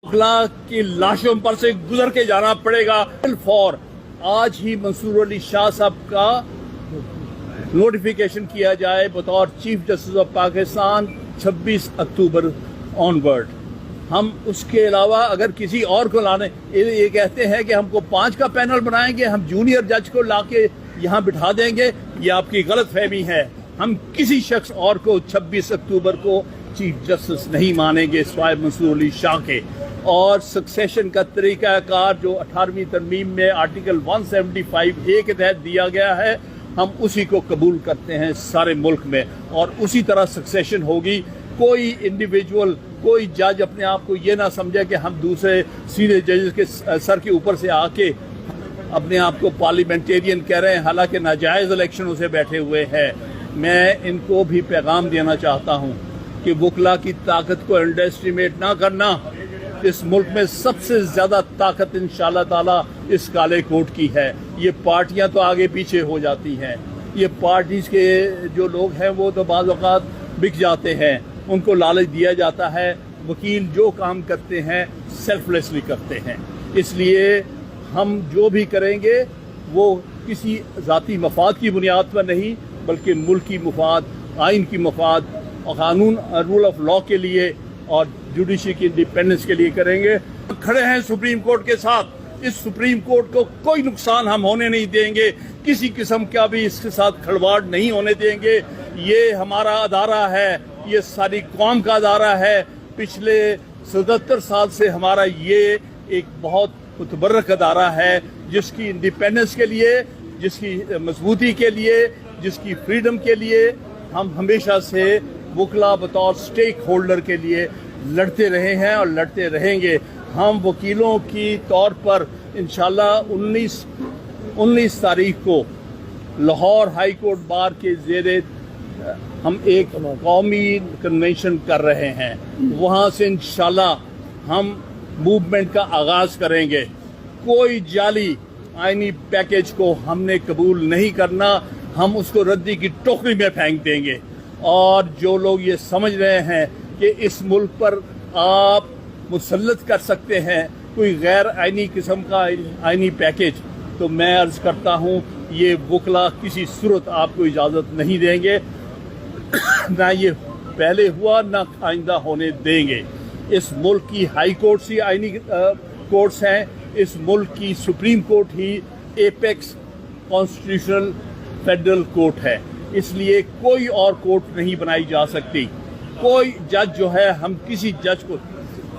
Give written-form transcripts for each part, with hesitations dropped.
वकला की लाशों पर से गुजर के जाना पड़ेगा। फॉर आज ही मंसूर अली शाह साहब का नोटिफिकेशन किया जाए बतौर chief justice of Pakistan 26 October onward. हम उसके अलावा अगर किसी और को लाने, ये कहते हैं कि हमको 5 का पैनल बनाएंगे, हम जूनियर जज को लाके यहाँ बिठा देंगे, ये आपकी गलत फहमी है। हम किसी शख्स और को 26 अक्टूबर को चीफ जस्टिस नहीं मानेंगे सिवाय मंसूर अली शाह के। और सक्सेशन का तरीकाकार जो 18वीं तरमीम में आर्टिकल 175A के तहत दिया गया है, हम उसी को कबूल करते हैं सारे मुल्क में, और उसी तरह सक्सेशन होगी। कोई इंडिविजुअल, कोई जज अपने आप को ये ना समझे कि हम दूसरे सीनियर जजेस के सर के ऊपर से आके अपने आप को पार्लियामेंटेरियन कह रहे हैं, हालांकि नाजायज इलेक्शनों से बैठे हुए हैं। मैं इनको भी पैगाम देना चाहता हूँ कि वकला की ताकत को अंडर एस्टिमेट ना करना। इस मुल्क में सबसे ज्यादा ताकत इंशाअल्लाह ताला इस काले कोट की है। ये पार्टियां तो आगे पीछे हो जाती हैं, ये पार्टीज के जो लोग हैं वो तो बाज़ औक़ात बिक जाते हैं, उनको लालच दिया जाता है। वकील जो काम करते हैं सेल्फलेसली करते हैं। इसलिए हम जो भी करेंगे वो किसी ज़ाती मफाद की बुनियाद पर नहीं, बल्कि मुल्क की मफाद, आइन की मफाद और कानून रूल ऑफ लॉ के लिए और जुडिशरी की इंडिपेंडेंस के लिए करेंगे। खड़े हैं सुप्रीम कोर्ट के साथ। इस सुप्रीम कोर्ट को कोई नुकसान हम होने नहीं देंगे, किसी किस्म का भी इसके साथ खड़वाड़ नहीं होने देंगे। ये हमारा अदारा है, ये सारी कौम का अदारा है। पिछले 77 साल से हमारा ये एक बहुत मुतबर्रक अदारा है, जिसकी इंडिपेंडेंस के लिए, जिसकी मजबूती के लिए, जिसकी फ्रीडम के लिए हम हमेशा से वकला बतौर स्टेक होल्डर के लिए लड़ते रहे हैं और लड़ते रहेंगे। हम वकीलों की तौर पर इंशाल्लाह 19 तारीख को लाहौर हाई कोर्ट बार के ज़ेरे हम एक कौमी कन्वेंशन कर रहे हैं। वहाँ से इंशाल्लाह हम मूवमेंट का आगाज़ करेंगे। कोई जाली आईनी पैकेज को हमने कबूल नहीं करना, हम उसको रद्दी की टोकरी में फेंक देंगे। और जो लोग ये समझ रहे हैं कि इस मुल्क पर आप मुसल्लत कर सकते हैं कोई गैर आईनी किस्म का आईनी पैकेज, तो मैं अर्ज करता हूँ ये वकला किसी सूरत आपको इजाज़त नहीं देंगे। ना ये पहले हुआ, ना आइंदा होने देंगे। इस मुल्क की हाई कोर्ट्स ही आईनी कोर्ट्स हैं। इस मुल्क की सुप्रीम कोर्ट ही एपेक्स कॉन्स्टिट्यूशनल फेडरल कोर्ट है। इसलिए कोई और कोर्ट नहीं बनाई जा सकती। कोई जज जो है, हम किसी जज को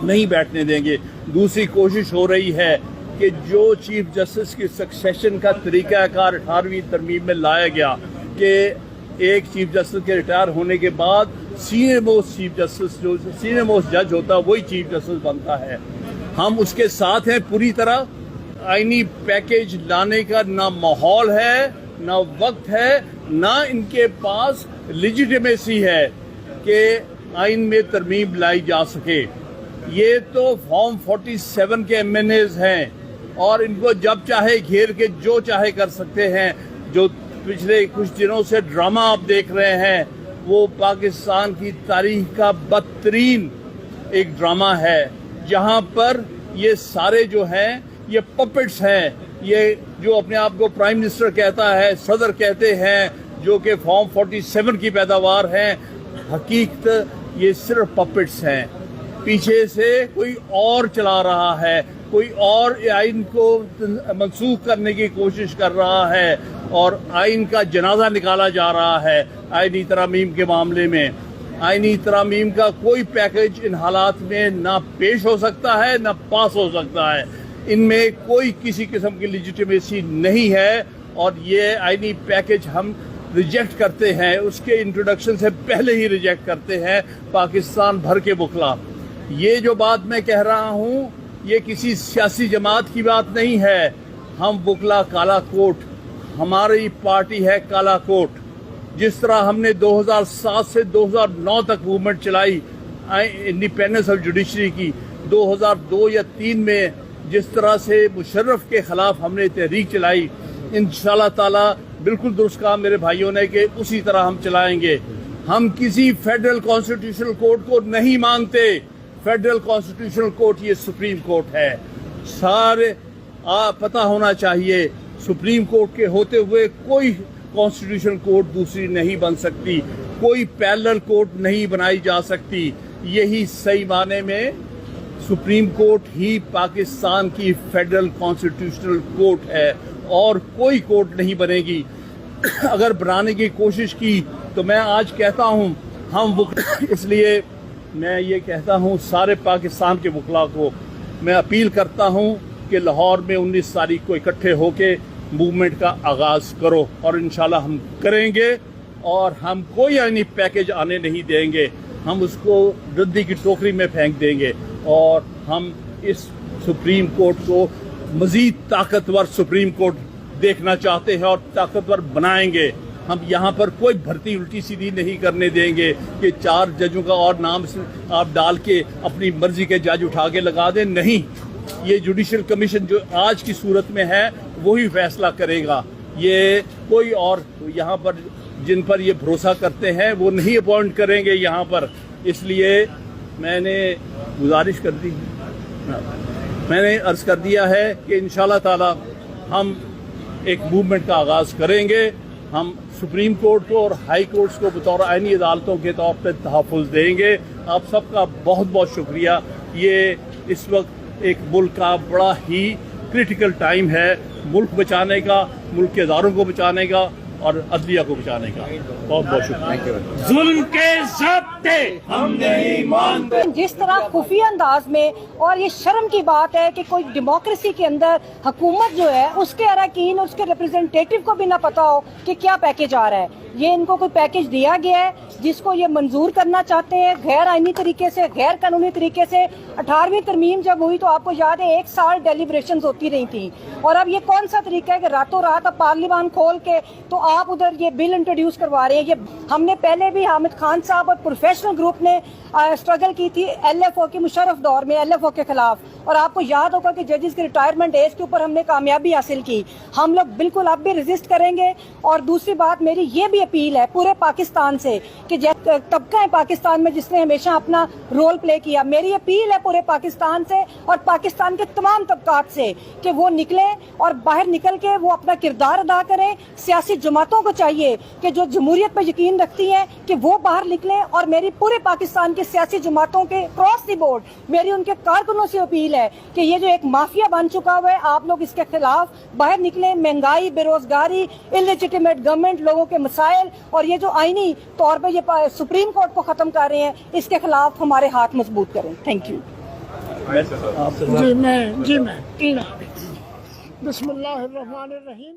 नहीं बैठने देंगे। दूसरी कोशिश हो रही है कि जो चीफ जस्टिस की सक्सेशन का तरीकाकार 18वीं तरमीम में लाया गया कि एक चीफ जस्टिस के रिटायर होने के बाद सीनियर मोस्ट चीफ जस्टिस, जो सीनियर मोस्ट जज होता है, वही चीफ जस्टिस बनता है। हम उसके साथ हैं पूरी तरह। आईनी पैकेज लाने का ना माहौल है, ना वक्त है, ना इनके पास लेजिटिमेसी है कि आइन में तरमीम लाई जा सके। ये तो फॉर्म 47 के MNAs हैं और इनको जब चाहे घेर के जो चाहे कर सकते हैं। जो पिछले कुछ दिनों से ड्रामा आप देख रहे हैं, वो पाकिस्तान की तारीख का बदतरीन एक ड्रामा है, जहां पर ये सारे जो हैं ये पपेट्स हैं। ये जो अपने आप को प्राइम मिनिस्टर कहता है, सदर कहते हैं, जो कि फॉर्म 47 की पैदावार हैं, हकीकत ये सिर्फ पपेट्स हैं। पीछे से कोई और चला रहा है, कोई और आइन को मनसूख करने की कोशिश कर रहा है और आइन का जनाजा निकाला जा रहा है। आइनी तरामीम के मामले में आइनी तरामीम का कोई पैकेज इन हालात में ना पेश हो सकता है, ना पास हो सकता है। इनमें कोई किसी किस्म की लेजिटिमेसी नहीं है और ये आईनी पैकेज हम रिजेक्ट करते हैं। उसके इंट्रोडक्शन से पहले ही रिजेक्ट करते हैं पाकिस्तान भर के वकला। ये जो बात मैं कह रहा हूँ, ये किसी सियासी जमात की बात नहीं है। हम वकला काला कोट, हमारी पार्टी है काला कोट। जिस तरह हमने 2007 से 2009 तक मूवमेंट चलाई इंडिपेंडेंस ऑफ जुडिशरी की, 2002 या 3 में जिस तरह से मुशर्रफ के खिलाफ हमने तहरीक चलाई, इंशाअल्लाह ताला बिल्कुल दुरुस्त कहा मेरे भाइयों ने कि उसी तरह हम चलाएंगे। हम किसी फेडरल कॉन्स्टिट्यूशनल कोर्ट को नहीं मानते। फेडरल कॉन्स्टिट्यूशनल कोर्ट ये सुप्रीम कोर्ट है। सारे पता होना चाहिए, सुप्रीम कोर्ट के होते हुए कोई कॉन्स्टिट्यूशनल कोर्ट दूसरी नहीं बन सकती, कोई पैरेलल कोर्ट नहीं बनाई जा सकती। यही सही माने में सुप्रीम कोर्ट ही पाकिस्तान की फेडरल कॉन्स्टिट्यूशनल कोर्ट है और कोई कोर्ट नहीं बनेगी। अगर बनाने की कोशिश की तो मैं आज कहता हूँ इसलिए मैं ये कहता हूँ सारे पाकिस्तान के वकला को मैं अपील करता हूँ कि लाहौर में 19 तारीख को इकट्ठे होके मूवमेंट का आगाज करो और इंशाल्लाह हम करेंगे और हम कोई आईनी पैकेज आने नहीं देंगे, हम उसको रद्दी की टोकरी में फेंक देंगे और हम इस सुप्रीम कोर्ट को मजीद ताकतवर सुप्रीम कोर्ट देखना चाहते हैं और ताकतवर बनाएंगे। हम यहाँ पर कोई भर्ती उल्टी सीधी नहीं करने देंगे कि 4 जजों का और नाम आप डाल के अपनी मर्जी के जज उठा के लगा दें, नहीं। ये जुडिशल कमीशन जो आज की सूरत में है वही फैसला करेगा। ये कोई और यहाँ पर जिन पर ये भरोसा करते हैं वो नहीं अपॉइंट करेंगे यहाँ पर। इसलिए मैंने गुजारिश कर दी, मैंने अर्ज कर दिया है कि इंशाल्लाह ताला हम एक मूवमेंट का आगाज करेंगे। हम सुप्रीम कोर्ट को और हाई कोर्ट्स को बतौर आईनी अदालतों के तौर पर तहफ़्फ़ुज़ देंगे। आप सबका बहुत बहुत शुक्रिया। ये इस वक्त एक मुल्क का बड़ा ही क्रिटिकल टाइम है, मुल्क बचाने का, मुल्क के इदारों को बचाने का और अदलिया को बचाने का। बहुत बहुत शुक्रिया। जुल्म के ज़ब्ते हम नहीं मानते। जिस तरह खुफिया अंदाज में, और ये शर्म की बात है कि कोई डेमोक्रेसी के अंदर हुकूमत जो है उसके अरकान, उसके रिप्रेजेंटेटिव को भी ना पता हो कि क्या पैकेज आ रहा है। ये इनको कोई पैकेज दिया गया है जिसको ये मंजूर करना चाहते हैं गैर आईनी तरीके से, गैर कानूनी तरीके से। 18वीं तरमीम जब हुई तो आपको याद है 1 साल डेलिब्रेशन होती रही थी, और अब ये कौन सा तरीका है कि रातों रात अब पार्लियामान खोल के तो आप उधर ये बिल इंट्रोड्यूस करवा रहे हैं। ये हमने पहले भी हामिद खान साहब और प्रोफेशनल ग्रुप ने स्ट्रगल की थी LFO की मुशर्रफ दौर में LFO के खिलाफ, और आपको याद होगा कि जजेस की रिटायरमेंट एज के ऊपर हमने कामयाबी हासिल की। हम लोग बिल्कुल अब भी रेजिस्ट करेंगे। और दूसरी बात मेरी ये भी अपील है पूरे पाकिस्तान से कि तबका है पाकिस्तान में जिसने हमेशा अपना रोल प्ले किया, मेरी अपील है पूरे पाकिस्तान से और पाकिस्तान के तमाम तबकात से कि वो निकले और बाहर निकल के वो अपना किरदार अदा करें। सियासी जमातों को चाहिए कि जो जमहूरियत पर यकीन रखती हैं कि वो बाहर निकलें, और मेरी पूरे पाकिस्तान की सियासी जमातों के क्रॉस द बोर्ड मेरी उनके कारकुनों से अपील है कि ये जो एक माफिया बन चुका हुआ है, आप लोग इसके खिलाफ बाहर निकलें। महंगाई, बेरोजगारी, इलेजिटिमेट गवर्नमेंट, लोगों के मसाइल, और ये जो आईनी तौर पर ये सुप्रीम कोर्ट को खत्म कर रहे हैं, इसके खिलाफ हमारे हाथ मजबूत करें। Thank you. जी मैं बिस्मिल्लाहिर्रहमानिर्रहीम।